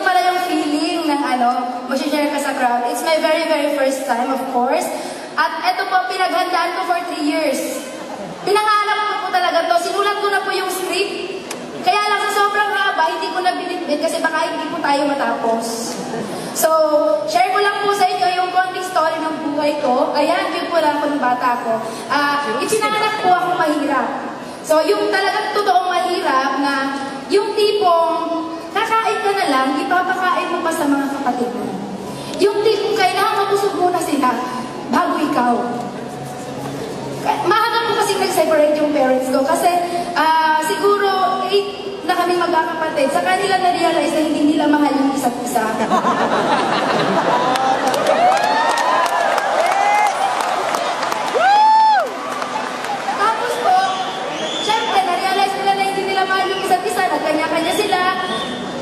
pala yung feeling ng mag-share ka sa crowd. It's my very, very first time, of course. At ito po, pinaghandaan ko for 3 years. Pinangarap ko po talaga to. Sinulat ko na po yung script. Kaya lang sa sobrang haba, hindi ko na binitbit kasi baka hindi po tayo matapos. So, share ko lang po sa inyo yung konting story ng buhay ko. Ayan, yun po lang po ng bata ko. Ipinanganak po ako mahirap. So, yung talagang totoong mahirap na yung tipong kakain ka na lang, ipapakain mo pa sa mga kapatid mo. Yung tipong kailangan mabusog muna sila bago ikaw. Maaga po kasi nag-separate yung parents ko kasi siguro 8 na kami magkakapatid. Sa kanila na-realize na hindi nila mahal yung isa't isa. Tapos po, syempre, na-realize nila na hindi nila mahal yung isa't isa. Nagkanya-kanya sila.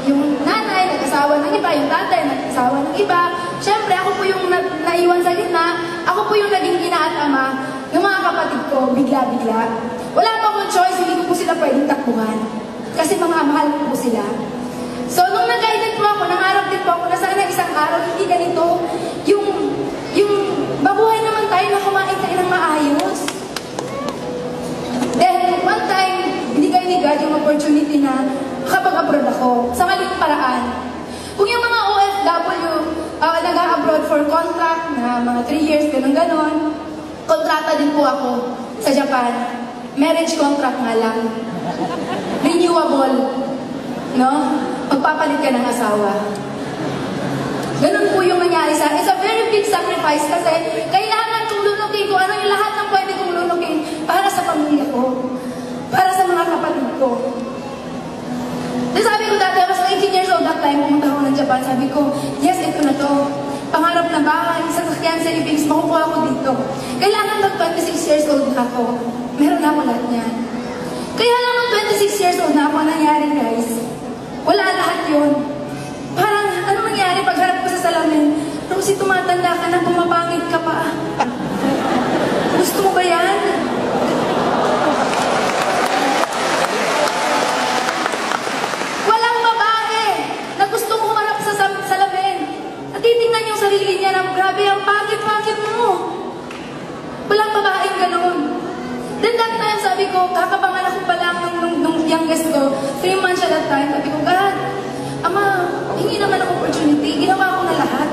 Yung nanay, nag-asawa ng iba. Yung tatay, nag-asawa ng iba. Syempre, ako po yung naiwan sa gitna. Ako po yung naging ina at ama. Yung mga kapatid ko, bigla-bigla. Wala pa akong choice, hindi ko po sila pwedeng takbuhan. Kasi mga mahal ko po sila. So, nung nag-guided po ako, nangarap din po ako na sana isang araw, hindi ganito, yung mabuhay naman tayo na kumain tayo ng maayos. Then, one time, binigay ni God yung opportunity na makapag-abroad ako sa maling paraan. Kung yung mga OFW, nag-abroad for contract na mga 3 years, ganun-ganon, kontrata din po ako sa Japan. Marriage contract nga lang. Renewable. No? Magpapalit ka ng asawa. Ganun po yung nangyari sa akin. It's a very big sacrifice kasi kailangan kong lunukin ko ano yung lahat ng pwede kong lunukin para sa pamilya ko. Para sa mga kapatid ko. Then sabi ko dati, I was 18 years old that time, pumunta ako ng Japan. Sabi ko, yes, ito na to. Pangarap na bahay, sasakyan sa Philippines, makukuha ko dito. Kailangan mag 26 years old na ako. Meron na ako lahat niyan. Kaya lang nung 26 years old na ako, nangyari guys, wala lahat yun. Parang, ano mangyari pagharap ko sa salamin? Rosie, tumatanda ka na, pumapangit ka pa. Gusto mo ba yan? Walang babae na gustong humarap sa salamin. At titingnan yung sarili niya na, grabe, ang pangit-pangit mo. Walang babaeng ganun. Then that time, sabi ko, kakapanganak ko pa lang nung youngest ko, 3 months at that time, sabi ko, God, Ama, hingi naman ang opportunity, ginawa ko na lahat.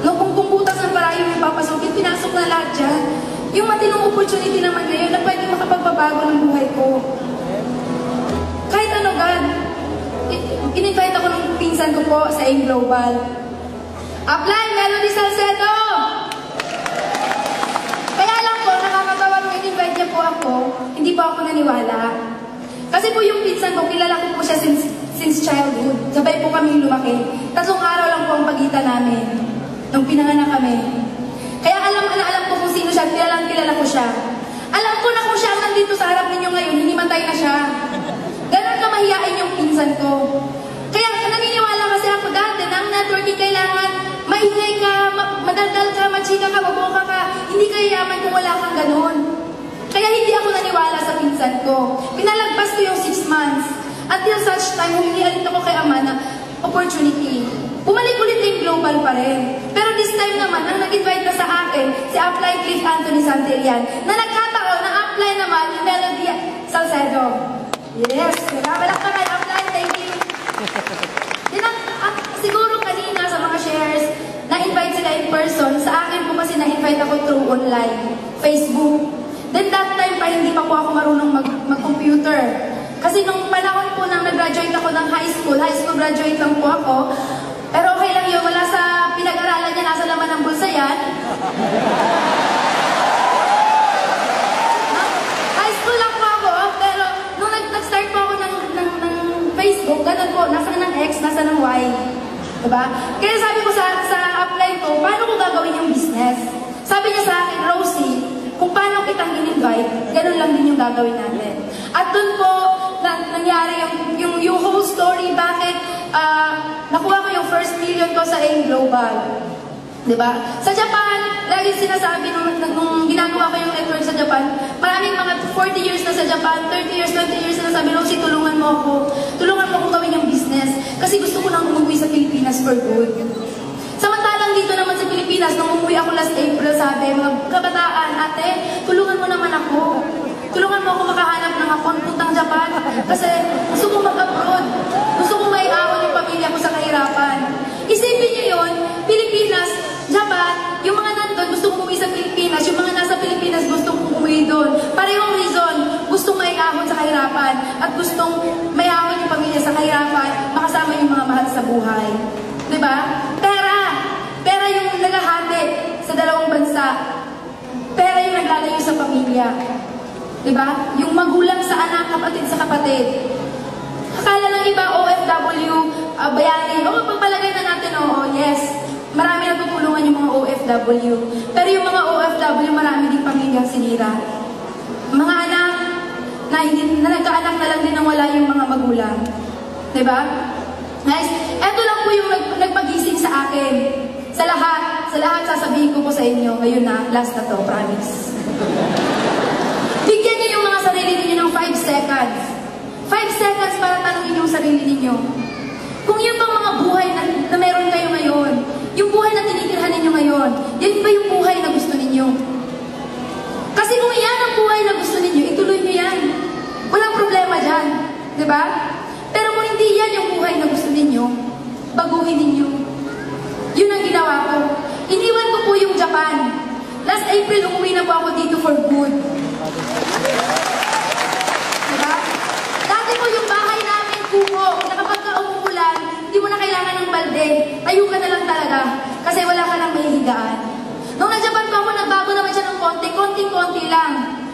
No, kung butas ng parayo yung papasukin, pinasok na lahat dyan. Yung matinong opportunity naman ngayon na pwede makapagbabago ng buhay ko. Kahit ano, God, in-invite ako ng pinsan ko po sa AIM Global. Apply, Melody Salcedo! Kaya lang po, nakakatawa nung in-invite niya po ako, hindi po ako naniwala. Kasi po yung pinsan ko, kilala ko po siya since childhood. Sabay po kami lumaki. 3 araw lang po ang pagitan namin nung pinanganak kami. Kaya alam ko kung sino siya, kilala ko siya. Alam ko na kung siya nandito sa harap ninyo ngayon, hinimatay na siya. Ganon ka mahiyain yung pinsan ko. Kaya naniniwala kasi ako dati na ang networking kailangan maingay ka, madaldal ka, machika ka, maboka ka. Hindi ka yaman kung wala kang ganon. Kaya hindi ako naniwala sa pinsan ko. Pinalagpas ko yung 6 months. Until such time, humingi ulit ako kay Ama na opportunity. Bumalik ulit yung global pa rin. Pero this time naman, ang nag-invite na sa akin, si Apply Cliff Anthony Santillan, na nagkataon na apply naman yung Melody Salcedo. Yes! Balak ka kay Apply, thank you. Siguro kanina sa mga shares, na-invite sila in person. Sa akin po kasi na-invite ako through online, Facebook. Then that time pa, hindi pa po ako marunong mag-computer. Kasi nung panahon po nang nag-graduate ako ng high school graduate lang po ako. Pero okay lang yun, wala sa pinag-aralan niya, nasa laman ng bulsa yan. High school lang po ako, pero nung nag-start po ako ng Facebook, ganun po, nasa ng X, nasa ng Y. Diba? Kaya sabi ko sa apply ko, paano ko gagawin yung business? Sabi niya sa akin, Rosie, kung paano kitang in-invite, ganun lang din yung gagawin natin. At dun po, nangyari yung whole story, bakit nakuha ko yung first million ko sa AIM Global. Diba? Sa Japan, lagi sinasabi nung ginagawa ko yung network sa Japan, maraming mga 40 years na sa Japan, 30 years, 20 years na sabi, Rosie, tulungan mo ako. Tulungan mo akong gawin yung business. Kasi gusto ko nang umuwi sa Pilipinas. pare, mga kabataan, ate, tulungan mo naman ako. Tulungan mo ako makahanap ng akong puntang Japan. Kasi gusto ko mag-abroad. Gusto ko maiahon yung pamilya ko sa kahirapan. Isipin niyo yun, Pilipinas, Japan, yung mga nandun gusto kong umuwi sa Pilipinas, yung mga nasa Pilipinas gusto kong umuwi doon. Parehong reason, gustong maiahon sa kahirapan at gustong maiahon yung pamilya sa kahirapan, makasama yung mga mahal sa buhay. Diba? Pera yung nagahati sa dalawang bansa. Pera yung naglalayo sa pamilya. Diba? Yung magulang sa anak, kapatid sa kapatid. Akala ng iba, OFW, bayani. O, pagpalagay na natin, oo, yes. Marami natutulungan yung mga OFW. Pero yung mga OFW, marami din pamilyang sinira. Mga anak na nagkaanak na lang din nang wala yung mga magulang. Diba? Guys, eto lang po yung nagpagising sa akin. Sa lahat sasabihin ko po sa inyo. Ngayon na, last na to, promise. Bigyan niyo yung mga sarili ninyo ng 5 seconds. 5 seconds para tanungin yung sarili ninyo. Kung yun bang mga buhay na meron kayo ngayon, yung buhay na tinitirhan ninyo ngayon, yan ba yung buhay na gusto ninyo? Kasi kung yan ang buhay na gusto ninyo, ituloy nyo yan. Walang problema dyan. Diba? Pero kung hindi yan yung buhay na gusto ninyo, baguhin ninyo. Yun ang ginawa ko. Iniwan ko po yung Japan. Last April, umuwi na po ako dito for good. Diba? Dati po yung bahay namin, kuko, na kapag ka umuulan, hindi mo na kailangan ng balde. Tayo ka na lang talaga. Kasi wala ka lang mahihigaan. Nung nag-Japan po ako, nagbago naman siya ng konti-konti lang.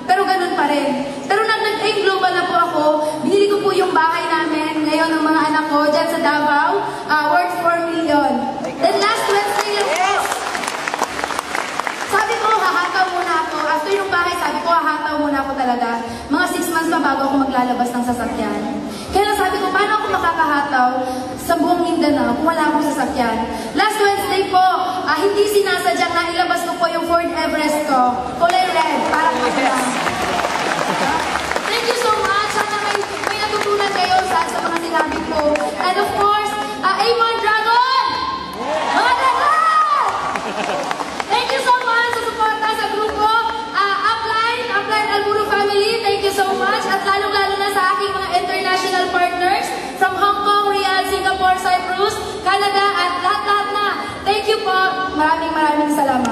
Pero ganun pa rin. Pero nag-aim global na po ako, binili ko po yung bahay namin ngayon ng mga anak ko dyan sa Davao, worth 4 million. Then last Wednesday lang po, sabi ko, hahataw muna ako. After yung bahay, sabi ko, hahataw muna ako talaga. Mga 6 months pa bago ako maglalabas ng sasakyan. Kaya lang sabi ko, paano ako makakahataw sa buong Mindanao kung wala akong sasakyan? Last Wednesday po, hindi sinasadyang na ilabas ko po yung Ford Everest ko. Kulay red, parang lang. Thank you so much. Sana may natutunan kayo sa mga sinabi ko. And of course, Amon Dragon! Mga Dragon! Thank you so much sa suporta sa grupo. Upline Alburo family, thank you so much. At lalong-lalo na sa aking mga international partners from Hong Kong, Riyadh, Singapore, Cyprus, Canada, at lahat-lahat na. Thank you po. Maraming salamat.